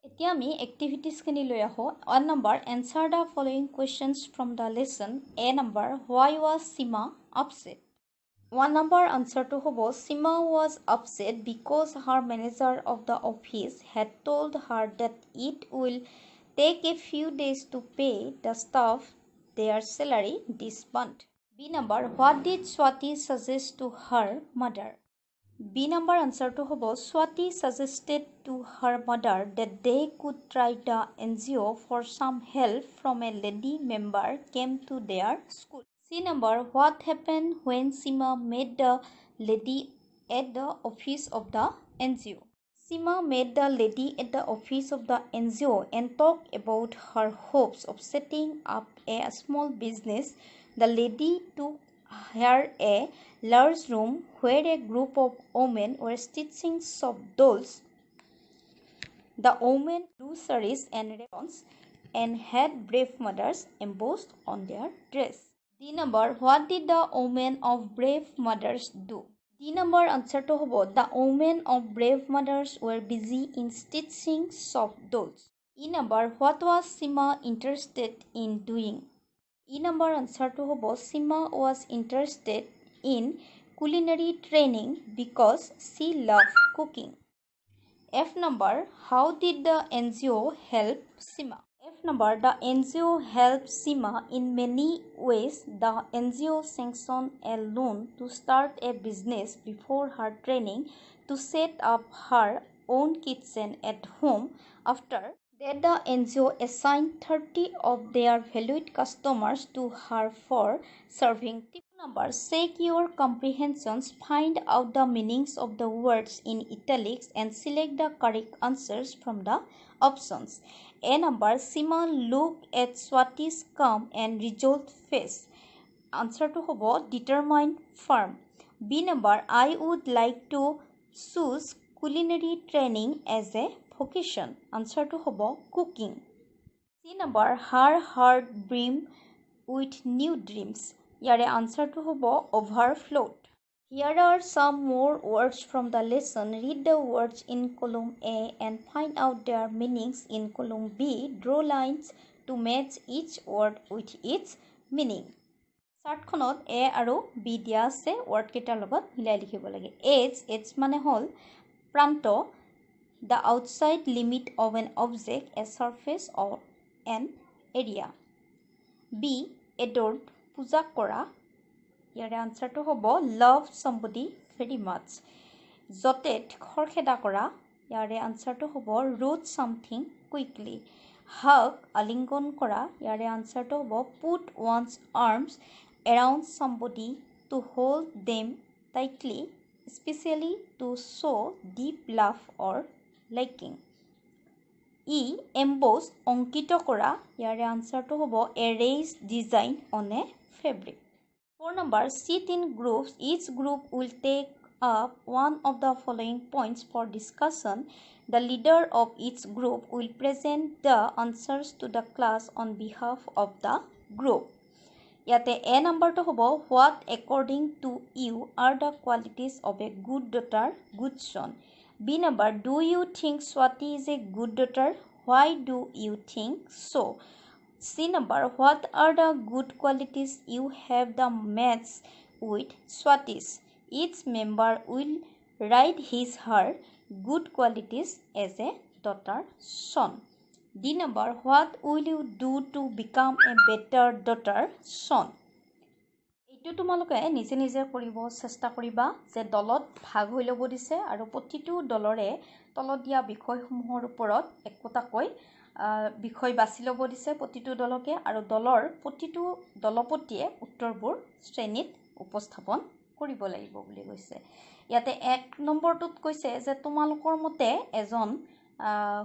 এতিয়া আমি এক্টিভিটিজ খিনি লৈ আহো 1 number answer the following questions from the lesson a number why was Sima upset 1 number answer to hobo Sima was upset because her manager of the office had told her that it will take a few days to pay the staff their salary this month b number what did Swati suggest to her mother B number answer to hobo Swati suggested to her mother that they could try the NGO for some help from a lady member came to their school. C number what happened when Sima met the lady at the office of the NGO. Sima met the lady at the office of the NGO and talked about her hopes of setting up a small business. The lady took her a large room where a group of women were stitching soft dolls. The women wore saris and ribbons and had brave mothers embossed on their dress. D number what did the women of brave mothers do? D number answer to hobo the women of brave mothers were busy in stitching soft dolls. E number what was Sima interested in doing? E number answer to hobo Sima was interested in culinary training because she loved cooking. F number how did the NGO help Sima? F number the NGO helped Sima in many ways. The NGO sanctioned a loan to start a business before her training to set up her own kitchen at home. After that, the NGO assigned 30 of their valued customers to her for serving. Tip number check your comprehensions, find out the meanings of the words in italics and select the correct answers from the options. A number Sima looked at Swati's calm and resolved face. Answer to hobo determined firm. B number I would like to choose culinary training as a vocation. Answer to hobo cooking. C number her heart brimmed with new dreams. Yare answer to hobo overflowed. Here are some more words from the lesson. Read the words in column A and find out their meanings in column B. Draw lines to match each word with its meaning. চাৰ্টখনত এ আৰু B দিয়া আছে word কেইটাৰ লগত মিলাই লিখিব লাগে as মানে হ'ল প্ৰান্ত the outside limit of an object, a surface or an area. B adored পূজা কৰা ইয়াৰে আনসাৰটো হ'ব love somebody very much. Jotted খৰখেদা কৰা ইয়াৰে আনসাৰটো হ'ব root something quickly. hug আলিঙ্গন কৰা ইয়াৰে আনসাৰটো হ'ব put one's arms around somebody to hold them tightly, especially to show deep love or liking. E emboss অঙ্কিত কৰা ইয়াৰে আনসাৰটো হ'ব erase design on a fabric. 4 number sit in groups. Each group will take up one of the following points for discussion. The leader of each group will present the answers to the class on behalf of the group. Yate A number to hobo what according to you are the qualities of a good daughter, good son. B number do you think Swati is a good daughter? Why do you think so? C number what are the good qualities you have the match with Swati's? Each member will write his her good qualities as a daughter son. D number what will you do to become a better daughter son? এইটো তোমালোকে নিজে নিজে কৰিব চেষ্টা কৰিবা যে দলত ভাগ হৈ ল'ব দিছে আৰু প্ৰতিটো দলৰে তলত দিয়া বিষয়সমূহৰ ওপৰত একোটাকৈ বিষয় বাছি ল'ব দিছে প্ৰতিটো দলকে আৰু দলৰ প্ৰতিটো দলপতিয়ে উত্তৰবোৰ শ্ৰেণীত উপস্থাপন কৰিব লাগিব বুলি কৈছে ইয়াতে 1 নম্বৰটোত কৈছে যে তোমালোকৰ মতে এজন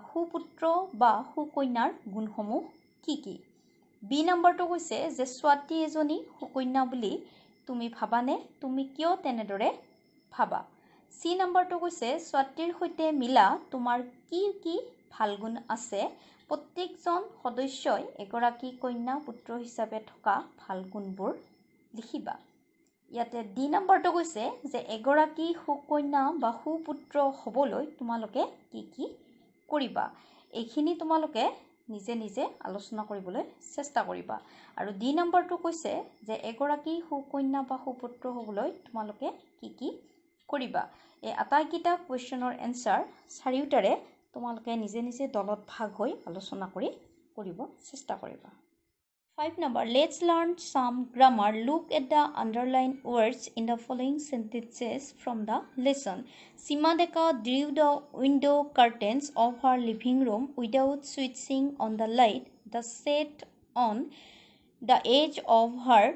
সুপুত্ৰ বা সুকন্যাৰ গুণসমূহ কি কি বি নম্বৰটো কৈছে যে স্বাতী এজনী সুকন্যা বুলি তুমি ভাবানে তুমি কিয় তেনেদৰে ভাবা সি নম্বৰটো কৈছে স্বাতীৰ সৈতে মিলা তোমাৰ কি কি ভাল গুণ আছে প্ৰত্যেকজন সদস্যই এগৰাকী কন্যা পুত্ৰ হিচাপে থকা ভাল গুণবোৰ লিখিবা ইয়াতে ডি নম্বৰটো কৈছে যে এগৰাকী সুকন্যা বা সুপুত্ৰ হ'বলৈ তোমালোকে কি কি কৰিবা এইখিনি তোমালোকে নিজে নিজে আলোচনা কৰিবলৈ চেষ্টা কৰিবা আৰু ডি নম্বৰটো কৈছে যে এগৰাকী সুকন্যা বা সুপুত্ৰ হ'বলৈ তোমালোকে কি কৰিবা এই আটাইকেইটা কুৱেশ্যনৰ এনসাৰ চাৰিওটাৰে তোমালোকে নিজে নিজে দলত ভাগ হৈ আলোচনা কৰিব চেষ্টা কৰিবা 5 number let's learn some grammar look at the underlined words in the following sentences from the lesson Sima Deka drew the window curtains of her living room without switching on the light the sat on the edge of her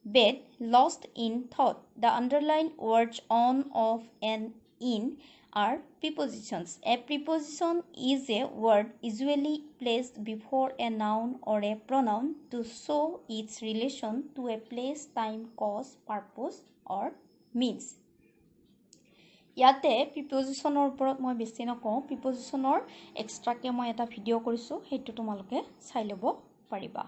bed lost in thought the underlined words on off and in are prepositions. A preposition is a word usually placed before a noun or a pronoun to show its relation to a place, time, cause, purpose or means. ইয়াতে প্ৰিপজিশনৰ ওপৰত মই বেছি নকওঁ প্ৰিপজিশনৰ এক্সট্ৰাকে মই এটা video কৰিছো হেতু তোমালোকে চাই লব পাৰিবা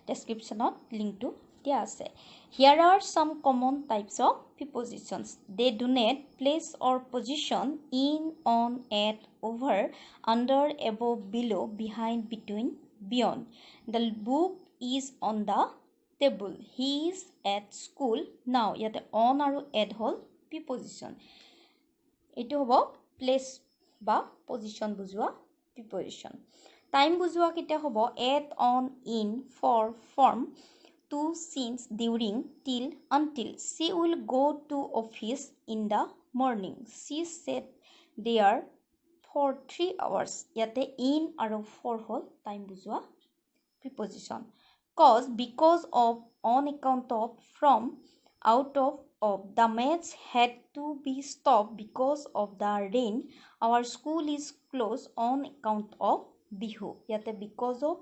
ডেসক্ৰিপচনত লিংকটো দিয়া আছে Here are some common types of prepositions. They denote place or position in, on, at, over, under, above, below, behind, between, beyond. The book is on the table. He is at school now. Yate on aru at hol preposition. Ito hobo place ba position bujua preposition. Time bujua kite hobo at, on, in, for, from. To, since, during, till, until. She will go to office in the morning. She sat there for 3 hours. Yate in aru for whole time bujua preposition. Cause, because of, on account of, from, out of. The match had to be stopped because of the rain. Our school is closed on account of Bihu. Yate because of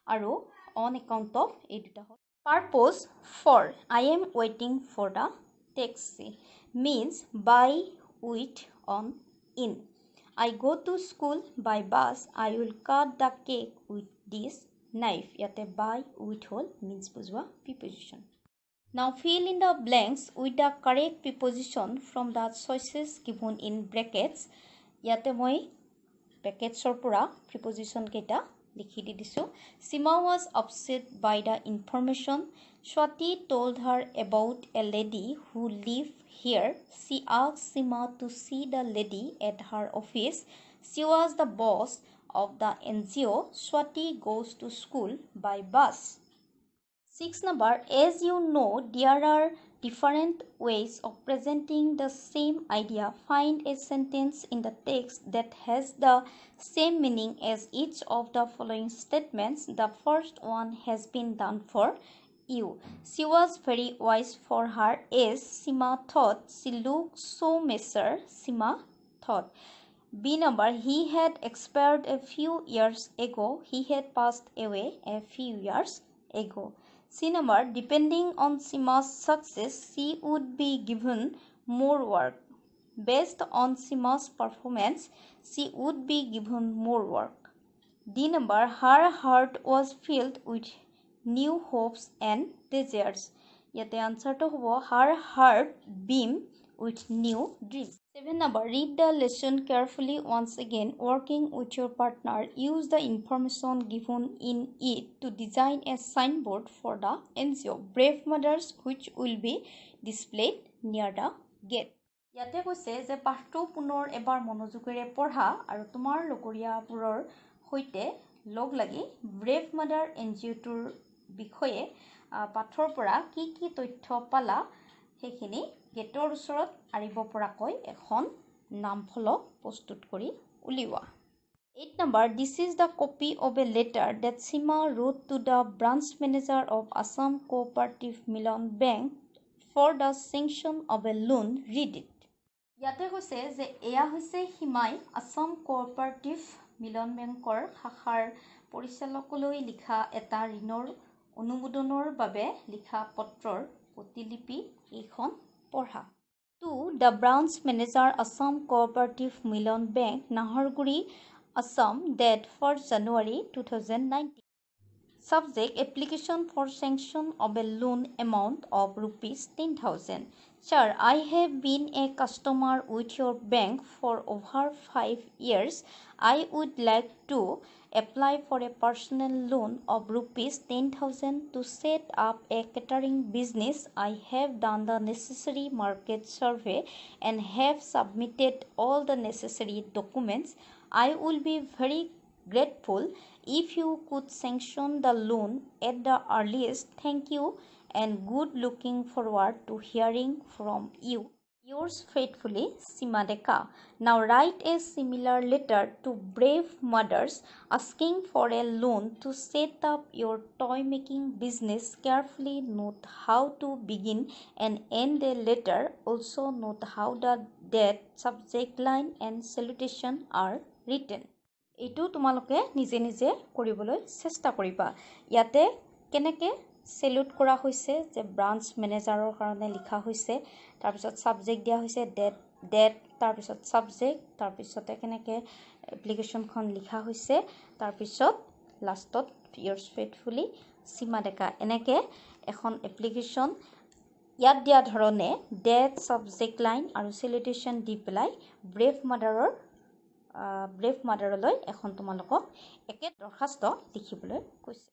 aru on account of eduta. Purpose for I am waiting for the taxi means by with on in I go to school by bus I will cut the cake with this knife yate by with whole means bujwa preposition Now fill in the blanks with the correct preposition from the choices given in brackets yate moi brackets or pura preposition keita likhi di disu Sima was upset by the information Swati told her about a lady who lived here she asked Sima to see the lady at her office she was the boss of the NGO Swati goes to school by bus 6 number as you know there are different ways of presenting the same idea find a sentence in the text that has the same meaning as each of the following statements the first one has been done for you she was very wise for her age Sima thought she looked so mature Sima thought B number he had expired a few years ago he had passed away a few years ago C number, depending on Sima's success, she would be given more work. Based on Sima's performance, she would be given more work. D number, her heart was filled with new hopes and desires. Yate answer to hobo, her heart beamed with new dreams. 7 number, read the lesson carefully once again. Working with your partner, use the information given in it to design a signboard for the NGO Brave Mothers which will be displayed near the gate. ইয়াতে কৈছে যে পাঠটো পুনৰ এবাৰ মনোযোগেৰে পঢ়া আৰু তোমাৰ লগৰীয়াবোৰৰ সৈতে লগ লাগি ব্ৰেভ মাদাৰ এনজিঅ'টোৰ বিষয়ে পাঠৰ পৰা কি তথ্য পালা সেইখিনি গেটৰ ওচৰত আৰিব পৰাকৈ এখন নামফলক প্ৰস্তুত কৰি উলিওৱা 8 number this is the copy of a letter that Sima wrote to the branch manager of Assam Cooperative Milon Bank for the sanction of a loan read it ইয়াতে কৈছে যে এয়া হৈছে হিমাই আসাম কোঅপাৰেটিভ মিলন বেংকৰ শাখাৰ পৰিচালকলৈ লিখা এটা ঋণৰ অনুমোদনৰ বাবে লিখা পত্ৰৰ প্ৰতিলিপি এইখন পঢ়া to the branch manager Assam Cooperative Milon Bank Naharguri Assam date 1st January 2019 subject application for sanction of a loan amount of rupees 10,000 Sir, I have been a customer with your bank for over 5 years. I would like to apply for a personal loan of rupees 10,000 to set up a catering business. I have done the necessary market survey and have submitted all the necessary documents. I will be very grateful if you could sanction the loan at the earliest. Thank you and good looking forward to hearing from you. Yours faithfully, Sima Deka. Now write a similar letter to brave mothers asking for a loan to set up your toy making business. Carefully note how to begin and end the letter. Also note how the date, subject line and salutation are written. এইটো তোমালোকে নিজে নিজে কৰিবলৈ চেষ্টা কৰিবা। ইয়াতে কেনেকৈ salute কৰা হৈছে যে ব্ৰাঞ্চ মেনেজাৰৰ কাৰণে লিখা হৈছে, তাৰপিছত ছাবজেক্ট দিয়া হৈছে ডেট, তাৰপিছত ছাবজেক্ট, তাৰপিছতে কেনেকৈ এপ্লিকেশ্যনখন লিখা হৈছে, তাৰপিছত লাষ্টত yours faithfully সীমা ডেকা। এনেকৈ এখন এপ্লিকেশ্যন ইয়াত দিয়া ধৰণে ডেট, ছাবজেক্ট লাইন আৰু সেলুটেশ্যন দি পেলাই ব্ৰেভ মাদাৰলৈ এখন তোমালোকক একে দৰখাস্ত লিখিবলৈ কৈছে।